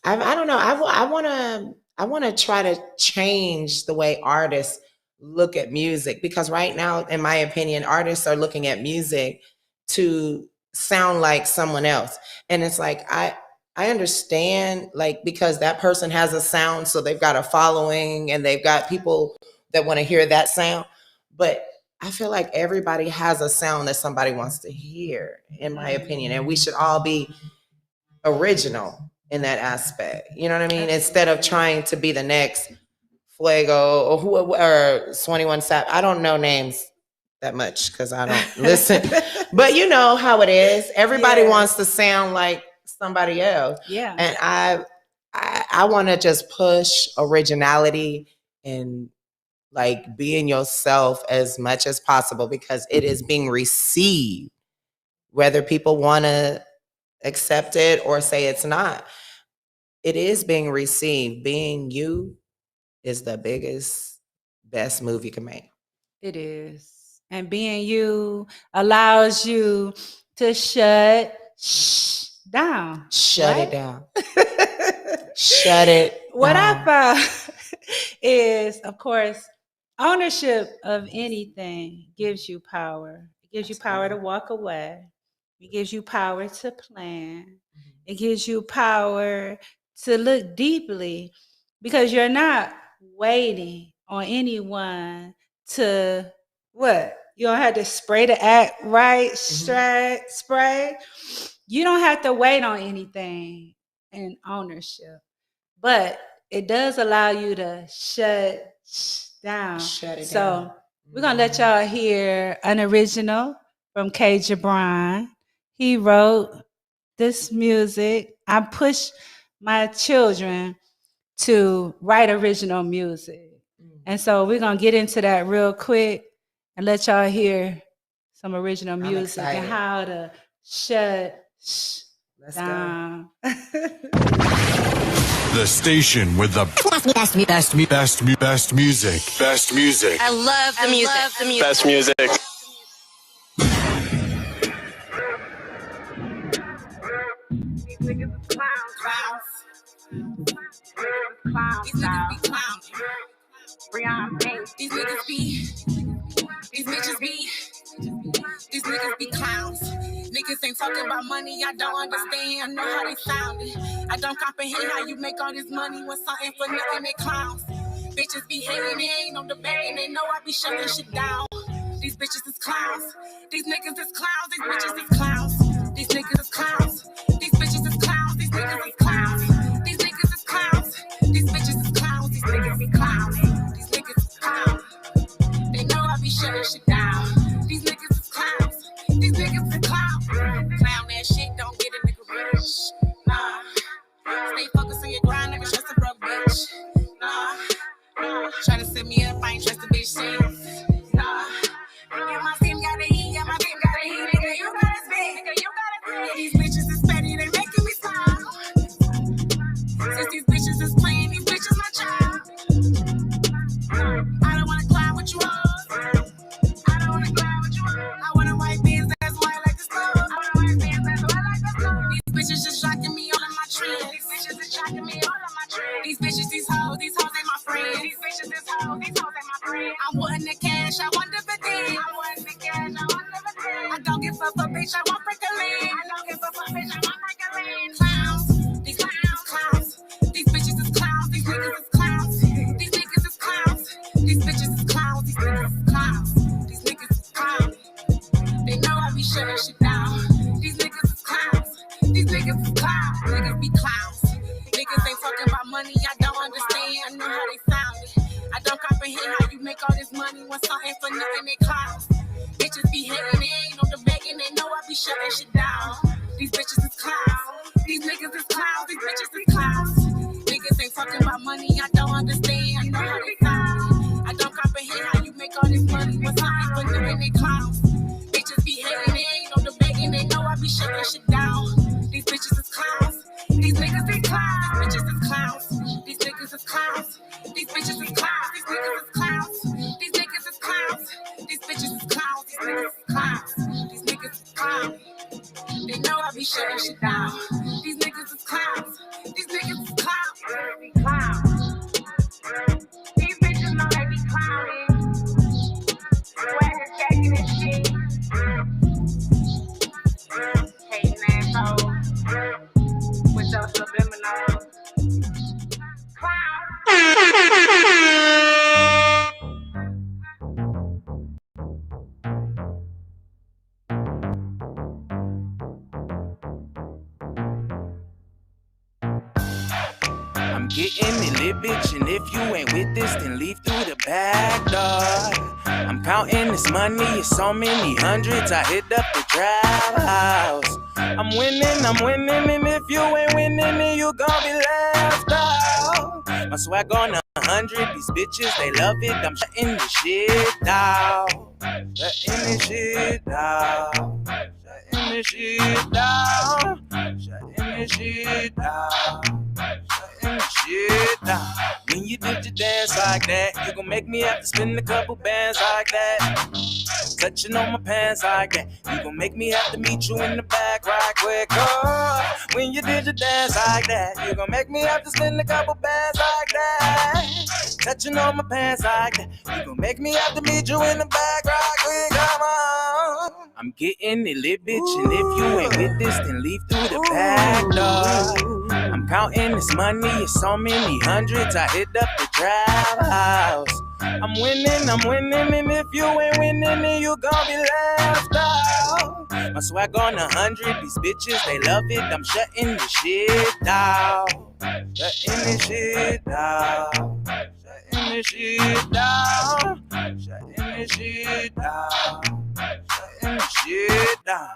Speaker 3: I don't know. I want to try to change the way artists look at music, because right now, in my opinion, artists are looking at music to sound like someone else. And it's like I understand, like, because that person has a sound, so they've got a following and they've got people that want to hear that sound. But I feel like everybody has a sound that somebody wants to hear, in my opinion, and we should all be original in that aspect. You know what I mean? Instead of trying to be the next Fuego or 21 Sap. I don't know names that much because I don't listen. But you know how it is. Everybody wants to sound like somebody else.
Speaker 4: Yeah.
Speaker 3: And I want to just push originality and like being yourself as much as possible, because it is being received, whether people want to accept it or say it's not. It is being received. Being you is the best move you can make.
Speaker 4: It is. And being you allows you to down.
Speaker 3: Shut it down. Shut it
Speaker 4: What
Speaker 3: down.
Speaker 4: I found is, of course, ownership of anything gives you power. It gives you power to walk away. It gives you power to plan. It gives you power to look deeply, because you're not waiting on anyone to what? You don't have to spray the act right, spray. You don't have to wait on anything in ownership. But it does allow you to shut down.
Speaker 3: Shut it
Speaker 4: so
Speaker 3: down.
Speaker 4: we're gonna let y'all hear an original from K. Jabron. He wrote this music. I push my children to write original music. And so we're gonna get into that real quick and let y'all hear some original music and
Speaker 3: excited.
Speaker 4: how to shut
Speaker 3: Let's
Speaker 4: down.
Speaker 1: The station with the best music. Best music.
Speaker 9: I love the music.
Speaker 6: Best music.
Speaker 9: These niggas is clowns. These niggas be clowning. These niggas be These bitches be, these niggas be clowns. Niggas ain't talking about money, I don't understand. I know how they sound it. I don't comprehend how you make all this money when something for nothing they clowns. Bitches be hating, they ain't on the back and they know I be shutting shit down. These bitches is clowns. These niggas is clowns. These bitches is clowns. These niggas is clowns. These bitches is clowns. These niggas is clowns. These niggas is clowns. These bitches is clowns. These niggas be clowns. These niggas is clowns. They know I be shutting shit down. These niggas is clowns. These niggas is clowns. Clown that shit don't get a nigga rich. Nah. Stay focused on your grind, never trust a broke bitch. Nah. Try to set me up, I ain't trust a bitch since. Nah. Yeah, my team got a heat, yeah, my team got a heat. Nigga, you gotta spit, nigga, you gotta spit. These bitches is petty, they making me smile. Since these bitches is playing, these bitches my child. I don't wanna climb with you all. I don't wanna climb with you all. I wanna white beans, that's why I like the stove. I wanna white beans, that's why I like the stove. These bitches just shocking me all of my trends. These bitches is shocking me all of my trends. These bitches, these hoes ain't my friends. These bitches, these hoes ain't my friends. I want the cash, I want the fatigue. I want the cash, I want the fatigue. I don't give a fuck, bitch, I want freaking. I don't give a fuck, bitch, I want freaking. Clowns, these clowns, clowns. These bitches is clowns, these niggas is clowns. These niggas is clowns. These bitches is clowns, these niggas is clowns. These niggas is clowns. They know I be shutting shit down. These niggas is clowns. These niggas is clowns. Niggas be clowns. Niggas ain't talking about money, I don't understand. I know how they sound it. I don't comprehend how you make all this money when something for nothing they clowns. Bitches be hating, they ain't on the back and they know I be shutting shit down. These bitches is clowns. These niggas is clowns. These bitches is clowns. Niggas ain't talking about money, I don't understand. I know how they sound. I don't comprehend how you make all this money when something for nothing they clowns. Bitches be hating, they ain't on the back and they know I be shutting shit down. These bitches is clowns. These niggas is clowns. These bitches is clowns. These niggas is clowns. These bitches is clowns. These niggas is clowns. These niggas is clowns. These bitches is clowns. These niggas is clowns. These niggas is clowns. They know I be shutting shit down. These niggas is clowns. These niggas is clowns. They be clowns. These bitches know they be clowning. Swagger checking and shit. Hating assholes. With those subliminals.
Speaker 6: I'm getting it lit, bitch, and if you ain't with this, then leave through the back door. I'm counting this money, it's so many hundreds, I hit up the trap house. I'm winning, and if you ain't winning, then you gon' be left out. My swag on 100, these bitches, they love it, I'm shutting the shit down. Shutting the shit down. Shutting the shit down. Shutting the shit down. Shutting the shit down. When you did your dance like that, you gon' make me have to spend a couple bands like that. Touching on my pants like that, you gon' make me have to meet you in the back right quick. Oh, when you did your dance like that, you gon' make me have to spend a couple bands like that. Touching on my pants like that, you gon' make me have to meet you in the back right quick. Come on. I'm getting it lit, bitch, and if you ain't with this, then leave through the back door. I'm counting this money, it's so many hundreds, I hit up the trap house. I'm winning, and if you ain't winning, then you gon' be left out. My swag on 100, these bitches, they love it, I'm shutting the shit down. Shutting the shit down. Shutting the shit down. Shutting the shit down. Shutting the shit down.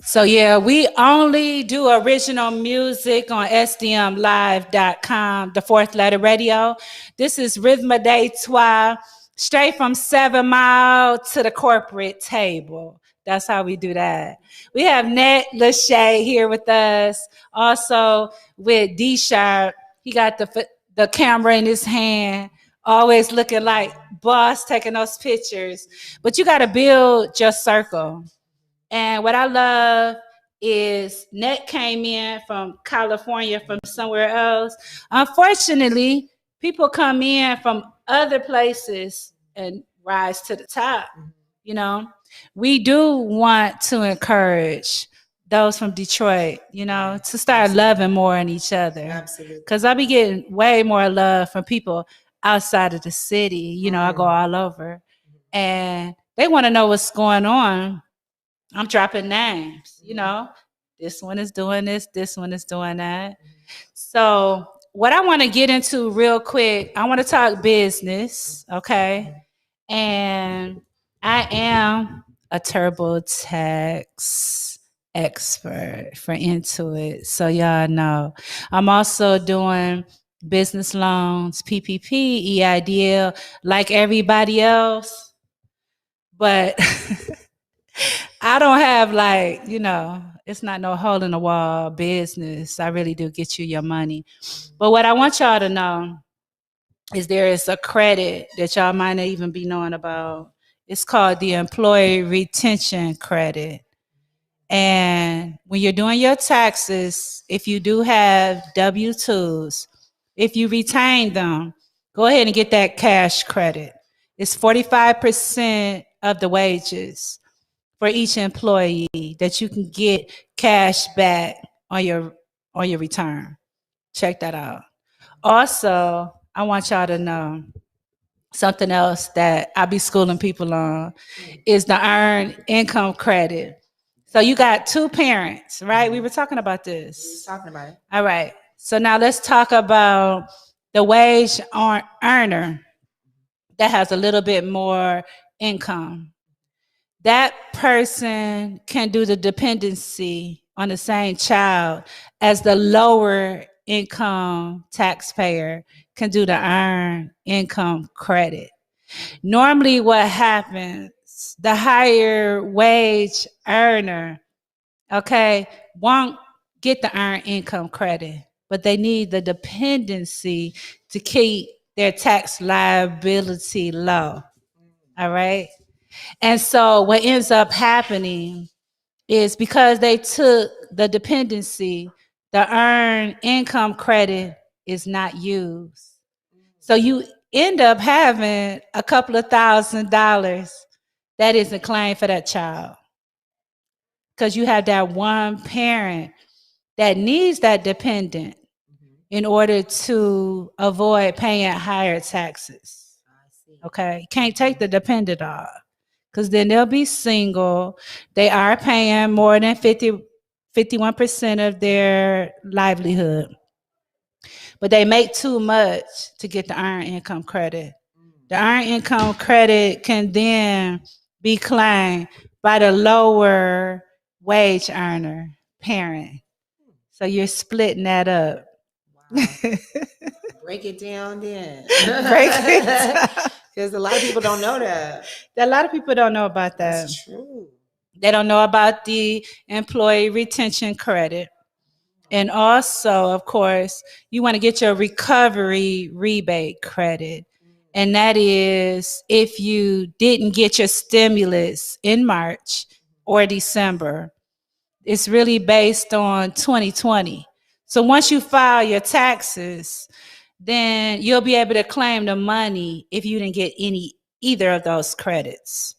Speaker 4: So yeah, we only do original music on sdmlive.com, the Fourth Letter Radio. This is Det'wa, straight from 7 Mile to the corporate table. That's how we do that. We have Ned Lachey here with us, also with D-Sharp. He got the camera in his hand, always looking like boss, taking those pictures. But you got to build your circle. And what I love is Net came in from California, from somewhere else. Unfortunately, people come in from other places and rise to the top. You know, we do want to encourage those from Detroit, you know, to start loving more in each other.
Speaker 3: Absolutely.
Speaker 4: Because I be getting way more love from people outside of the city. You know, I go all over and they want to know what's going on. I'm dropping names, you know, this one is doing this one is doing that. So, what I want to get into real quick, I want to talk business, okay? And I am a TurboTax expert for Intuit. So, y'all know. I'm also doing business loans, PPP, EIDL, like everybody else. But I don't have like, you know, it's not no hole in the wall business. I really do get you your money. But what I want y'all to know is there is a credit that y'all might not even be knowing about. It's called the Employee Retention Credit. And when you're doing your taxes, if you do have W-2s, if you retain them, go ahead and get that cash credit. It's 45% of the wages for each employee that you can get cash back on your return. Check that out. Also, I want y'all to know something else that I be schooling people on is the earned income credit. So you got two parents, right? We were talking about this.
Speaker 3: Talking about it.
Speaker 4: All right. So now let's talk about the wage earner that has a little bit more income. That person can do the dependency on the same child as the lower income taxpayer can do the earned income credit. Normally what happens, the higher wage earner, okay, won't get the earned income credit, but they need the dependency to keep their tax liability low. All right. And so what ends up happening is because they took the dependency, the earned income credit is not used. So you end up having a couple of $1,000s that isn't claimed for that child. Because you have that one parent that needs that dependent in order to avoid paying higher taxes. Okay, you can't take the dependent off because then they'll be single. They are paying more than 51% of their livelihood, but they make too much to get the earned income credit. The earned income credit can then be claimed by the lower wage earner parent. So you're splitting that up.
Speaker 3: Wow. Break it down then.
Speaker 4: Break it down.
Speaker 3: Because a lot of people don't know that.
Speaker 4: A lot of people don't know about that.
Speaker 3: That's true.
Speaker 4: They don't know about the employee retention credit. And also, of course, you want to get your recovery rebate credit. And that is if you didn't get your stimulus in March or December. It's really based on 2020. So once you file your taxes, then you'll be able to claim the money if you didn't get either of those credits.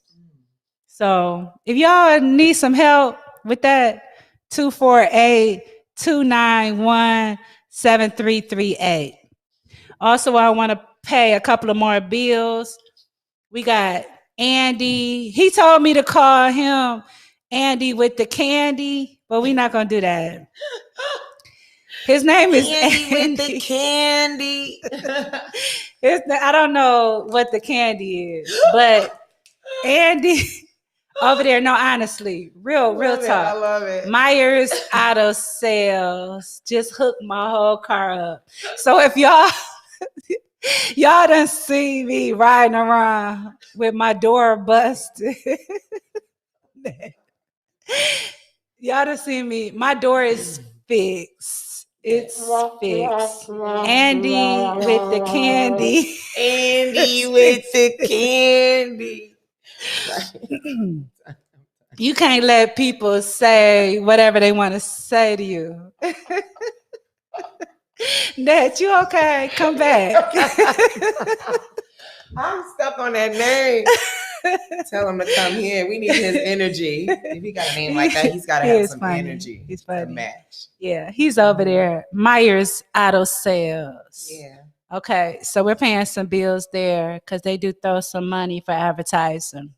Speaker 4: So if y'all need some help with that, 248-291-7338. Also, I want to pay a couple of more bills. We got Andy. He told me to call him Andy with the candy, but we're not going to do that. His name is Andy.
Speaker 3: With the candy.
Speaker 4: I don't know what the candy is, but Andy over there, no, honestly, real talk.
Speaker 3: I love it.
Speaker 4: Myers Auto Sales just hooked my whole car up. So if y'all done see me riding around with my door busted. Y'all done see me. My door is fixed. It's fixed. Andy with the candy.
Speaker 3: Andy with the candy.
Speaker 4: You can't let people say whatever they want to say to you. That you okay? Come back.
Speaker 3: I'm stuck on that name. Tell him to come here. We need his energy. If he got a name like that, he's got to have some energy.
Speaker 4: He's
Speaker 3: to
Speaker 4: funny.
Speaker 3: match.
Speaker 4: Yeah, he's over there. Myers Auto Sales.
Speaker 3: Yeah.
Speaker 4: Okay, so we're paying some bills there because they do throw some money for advertising.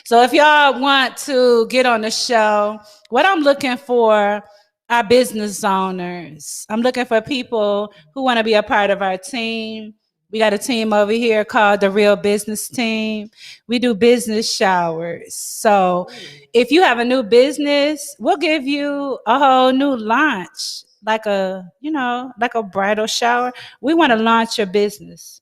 Speaker 4: So if y'all want to get on the show, what I'm looking for are business owners. I'm looking for people who want to be a part of our team. We got a team over here called the Real Business Team. We do business showers. So if you have a new business, we'll give you a whole new launch, like a bridal shower. We want to launch your business.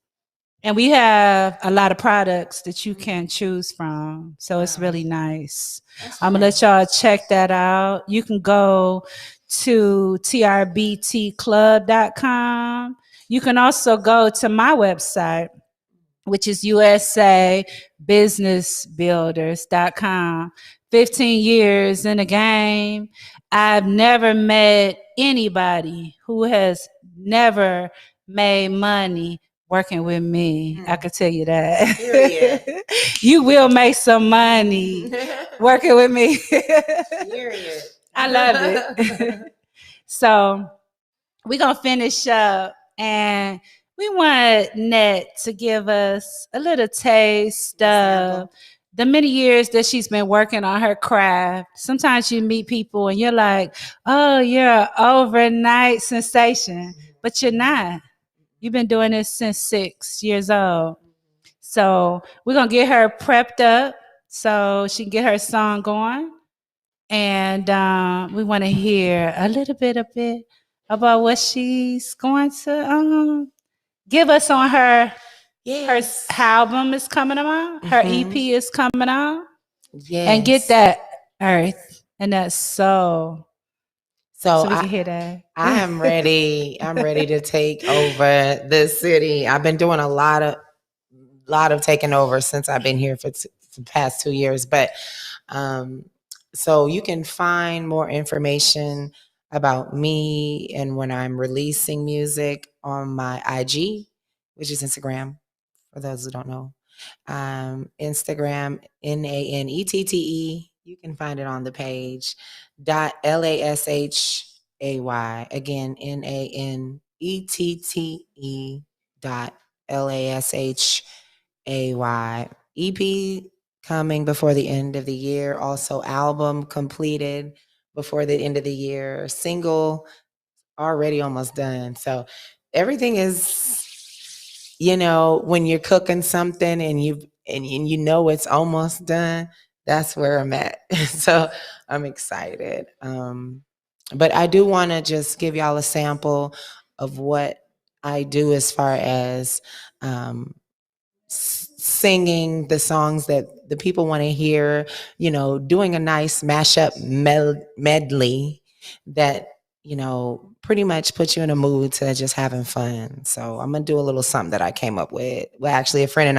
Speaker 4: And we have a lot of products that you can choose from. So it's really nice. I'm going to let y'all check that out. You can go to trbtclub.com. You can also go to my website, which is usabusinessbuilders.com. 15 years in the game. I've never met anybody who has never made money working with me. I can tell you that. You will make some money working with me. I love it. So we're going to finish up, and we want Net to give us a little taste of the many years that she's been working on her craft. Sometimes you meet people and you're like, oh, you're an overnight sensation, but you're not. You've been doing this since 6 years old. So we're going to get her prepped up so she can get her song going. And we want to hear a little bit about what she's going to give us on her. Her album is coming out. Her EP is coming out. Yes. And get that earth and that soul. So we can hear that.
Speaker 3: I am ready. I'm ready to take over this city. I've been doing a lot of taking over since I've been here for the past 2 years. But so you can find more information about me and when I'm releasing music on my IG, which is Instagram, for those who don't know. Instagram, NANETTE. You can find it on the page. .LASHAY. Again, NANETTE.LASHAY. EP coming before the end of the year. Also, album completed before the end of the year. Single already almost done. So everything is, when you're cooking something and you know it's almost done, that's where I'm at. So I'm excited. But I do want to just give y'all a sample of what I do as far as singing the songs that the people want to hear, doing a nice mashup medley that, pretty much puts you in a mood to just having fun. So I'm going to do a little something that I came up with. Well, actually, a friend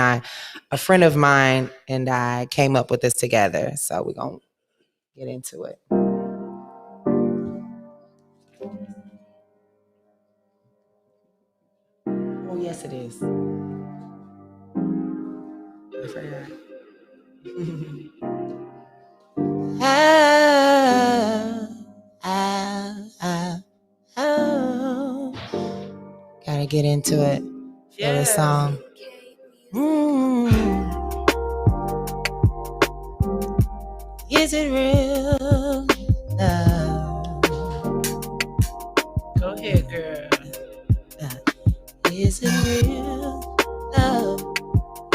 Speaker 3: of mine and I came up with this together. So we're going to get into it. Oh, yes, it is. I forgot. Gotta get into it. Feel the song. Is it real love?
Speaker 4: Go ahead, girl.
Speaker 3: Is it real love?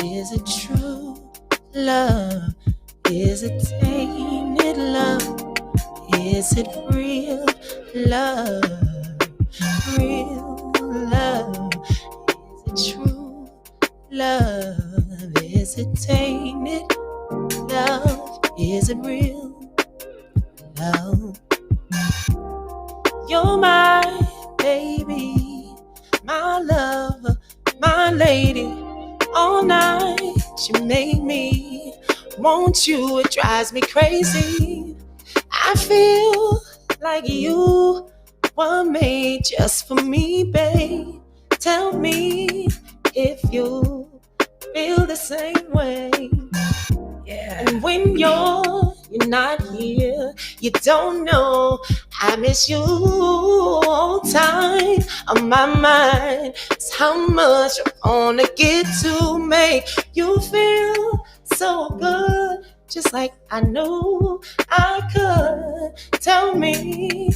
Speaker 3: Is it true love? Is it tainted love? Is it real love? Real love? Is it true love? Is it tainted love? Is it real love? You're my baby, my love, my lady. All night you make me want you, it drives me crazy. I feel like you were made just for me, babe. Tell me if you feel the same way.
Speaker 4: Yeah.
Speaker 3: And when you're not here, you don't know I miss you all time on my mind. It's how much I wanna get to make you feel so good, just like I knew I could. Tell me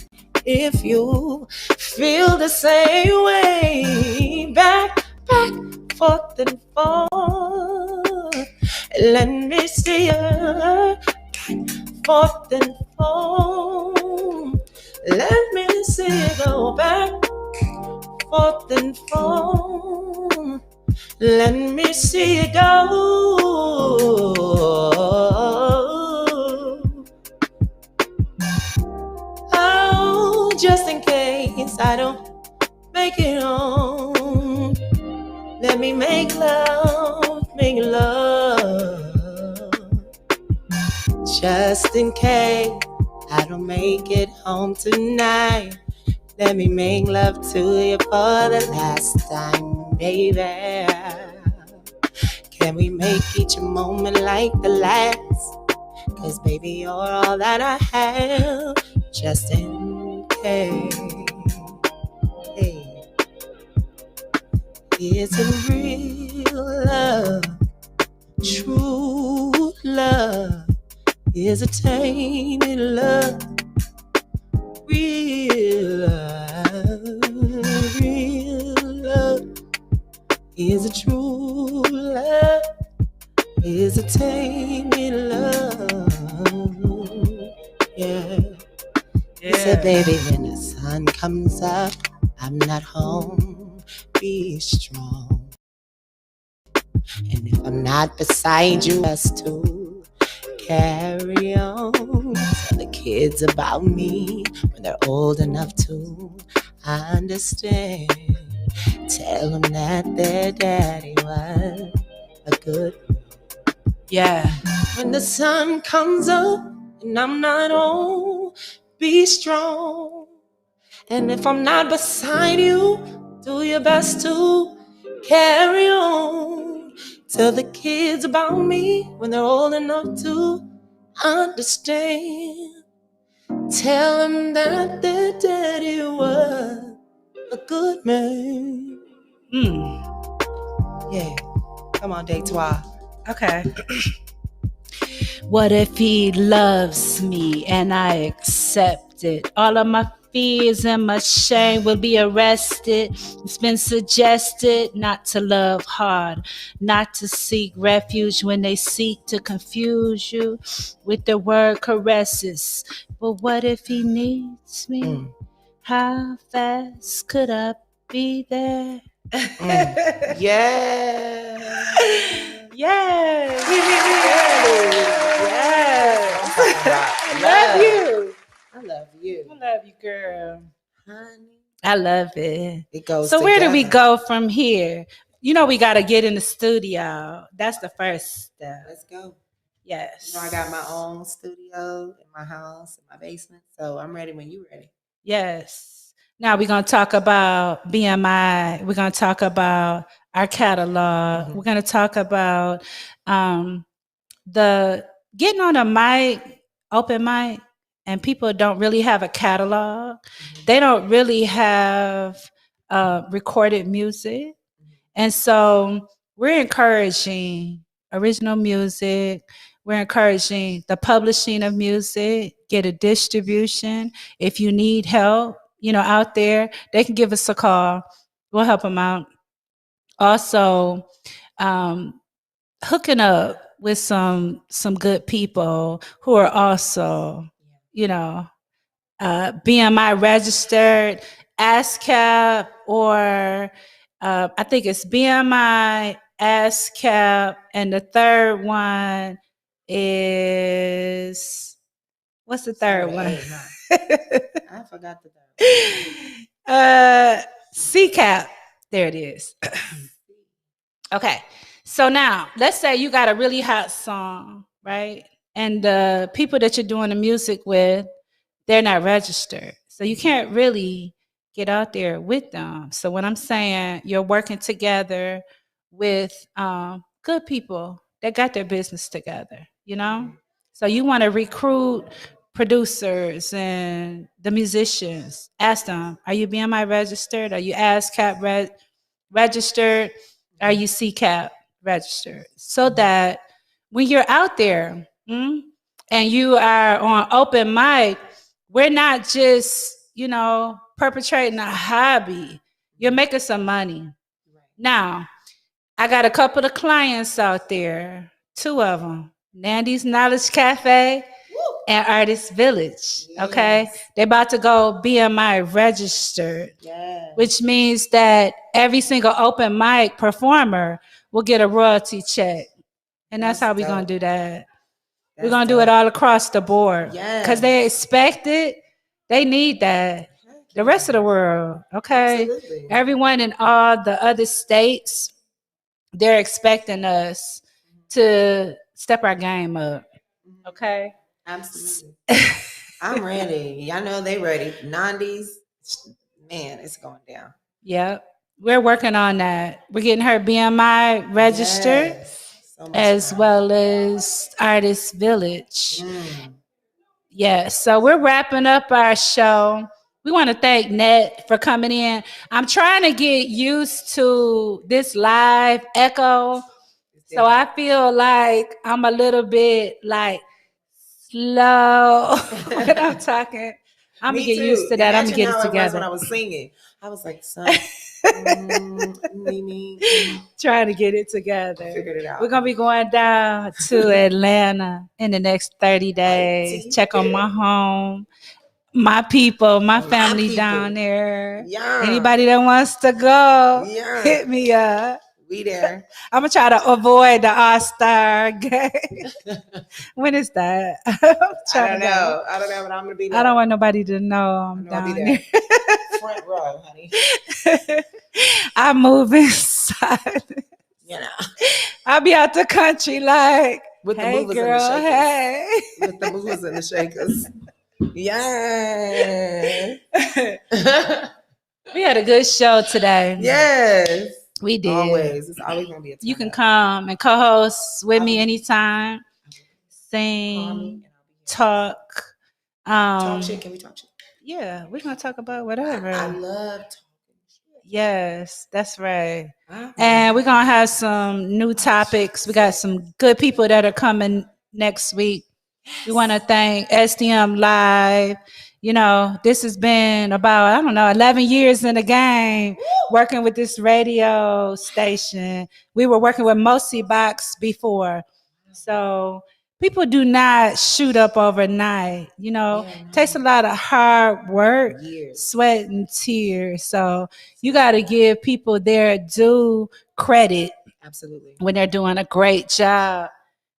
Speaker 3: if you feel the same way. Back, forth and forth. Let me see you forth and forth. Let me see you go back, forth and forth. Let me see you go. Oh, just in case I don't make it home, let me make love, make love. Just in case I don't make it home tonight, let me make love to you for the last time, baby. Can we make each moment like the last? 'Cause baby, you're all that I have. Just in case. Hey. It's a real love, true love. Is a tainted love, real love is a true love, is a tainted love. Yeah. He said, baby, when the sun comes up, I'm not home. Be strong. And if I'm not beside you, us two carry on. Tell the kids about me when they're old enough to understand. Tell them that their daddy was a good.
Speaker 4: Yeah.
Speaker 3: When the sun comes up and I'm not home, be strong. And if I'm not beside you, do your best to carry on. Tell the kids about me when they're old enough to understand. Tell them that their daddy was a good man. Yeah. Come on, Det'wa.
Speaker 4: Okay. What if he loves me and I accept it? All of my fears and my shame will be arrested. It's been suggested not to love hard, not to seek refuge when they seek to confuse you with the word caresses. But what if he needs me? How fast could I be there?
Speaker 3: Yeah.
Speaker 4: Yes. Yes. I love you.
Speaker 3: I love you.
Speaker 4: I love you, girl.
Speaker 3: Honey.
Speaker 4: I love it.
Speaker 3: It goes
Speaker 4: So where do we
Speaker 3: together.
Speaker 4: go from here? You know we got to get in the studio. That's the first step.
Speaker 3: Let's go.
Speaker 4: Yes.
Speaker 3: You know, I got my own studio in my house, in my basement. So I'm ready when you're ready.
Speaker 4: Yes. Now we're going to talk about BMI. We're going to talk about our catalog. We're going to talk about the getting on a mic, open mic, and people don't really have a catalog. They don't really have recorded music. And so we're encouraging original music. We're encouraging the publishing of music, get a distribution. If you need help, out there, they can give us a call. We'll help them out. Also, hooking up with some good people who are also, BMI registered, ASCAP, or I think it's BMI, ASCAP, and the third one is, what's the third one?
Speaker 3: I forgot the third
Speaker 4: one. CCAP. There it is. Okay. So now, let's say you got a really hot song. right? And the people that you're doing the music with, they're not registered. So you can't really get out there with them. So when I'm saying you're working together with good people that got their business together, you know? So you want to recruit producers and the musicians. Ask them, are you BMI registered? Are you ASCAP registered? Are you CCAP registered? So that when you're out there and you are on open mic, we're not just, perpetrating a hobby. You're making some money. Now, I got a couple of clients out there, 2 of them, Nandy's Knowledge Cafe and Artist Village. Okay, they're about to go BMI registered, which means that every single open mic performer will get a royalty check, and that's how we're gonna do that. We're gonna do it all across the board because they expect it. They need that. The rest of the world, okay, everyone in all the other states, they're expecting us to step our game up. Okay.
Speaker 3: Absolutely. I'm ready. I know they ready. 90s, man, it's going down.
Speaker 4: Yep. We're working on that. We're getting her BMI registered as well as Artist Village. Yeah. So we're wrapping up our show. We want to thank Net for coming in. I'm trying to get used to this live echo. So I feel like I'm a little bit like slow when I'm talking. I'm gonna get used to that. I'm gonna get it together.
Speaker 3: When I was singing, I was like, son,
Speaker 4: trying to get it together.
Speaker 3: Figured it out.
Speaker 4: We're gonna be going down to Atlanta in the next 30 days. Check on my home, my people, my family down there.
Speaker 3: Yeah.
Speaker 4: Anybody that wants to go, hit me up.
Speaker 3: We there.
Speaker 4: I'm gonna try to avoid the All-Star game. When is that?
Speaker 3: I don't know, but I'm gonna be there.
Speaker 4: I don't want nobody to know I'm down there.
Speaker 3: Front row, honey.
Speaker 4: I move inside. I'll be out the country like,
Speaker 3: with the
Speaker 4: hey
Speaker 3: movers
Speaker 4: girl,
Speaker 3: and the shakers.
Speaker 4: hey.
Speaker 3: With the movers and the shakers. Yeah.
Speaker 4: We had a good show today.
Speaker 3: Yes.
Speaker 4: We did.
Speaker 3: Always. It's always going to be a time.
Speaker 4: You can come and co-host with me anytime. Sing, talk.
Speaker 3: Talk shit. Can we talk shit?
Speaker 4: Yeah, we're going to talk about whatever.
Speaker 3: I love talking shit.
Speaker 4: Yes, that's right. And we're going to have some new topics. We got some good people that are coming next week. We want to thank SDM Live. This has been about, 11 years in the game, working with this radio station. We were working with Mosi Box before. So people do not shoot up overnight. It takes a lot of hard work, sweat and tears. So you got to give people their due credit.
Speaker 3: Absolutely.
Speaker 4: When they're doing a great job.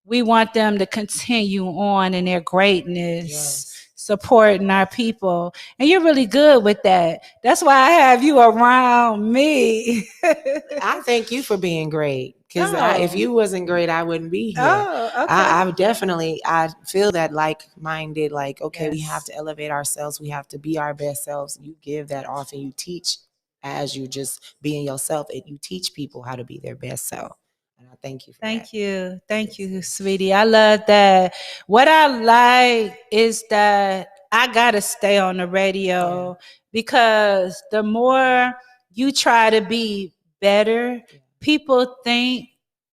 Speaker 4: We want them to continue on in their greatness, supporting our people. And you're really good with that. That's why I have you around me.
Speaker 3: I thank you for being great. Because if you wasn't great, I wouldn't be here.
Speaker 4: Oh, okay.
Speaker 3: I feel that like-minded, we have to elevate ourselves. We have to be our best selves. You give that off and you teach as you just being yourself. And you teach people how to be their best self. And I thank you for that.
Speaker 4: Thank you, sweetie. I love that. What I like is that I gotta stay on the radio because the more you try to be better, people think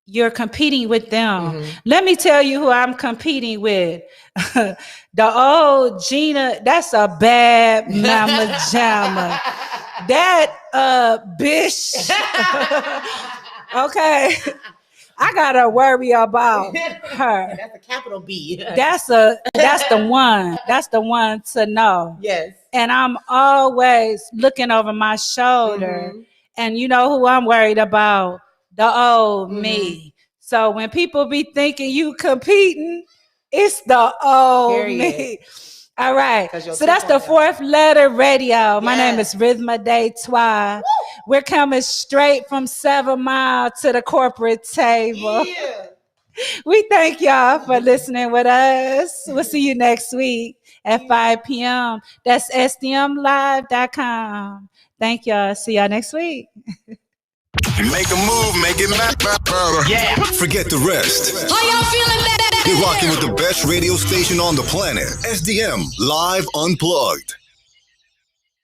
Speaker 4: you're competing with them. Let me tell you who I'm competing with. The old Gina, that's a bad mama jamma. That bitch. Okay. I gotta worry about her.
Speaker 3: That's a capital B.
Speaker 4: That's the one. That's the one to know.
Speaker 3: Yes.
Speaker 4: And I'm always looking over my shoulder. And you know who I'm worried about? The old me. So when people be thinking you competing, it's the old me. All right. So that's the fourth letter radio. My name is Det'wa. We're coming straight from 7 Mile to the corporate table. We thank y'all for listening with us. We'll see you next week at 5 p.m. That's sdmlive.com. Thank y'all. See y'all next week.
Speaker 2: Make a move, make it better.
Speaker 7: Yeah.
Speaker 2: Forget the rest.
Speaker 9: Are y'all feeling better?
Speaker 2: You're rocking with the best radio station on the planet, SDM Live Unplugged.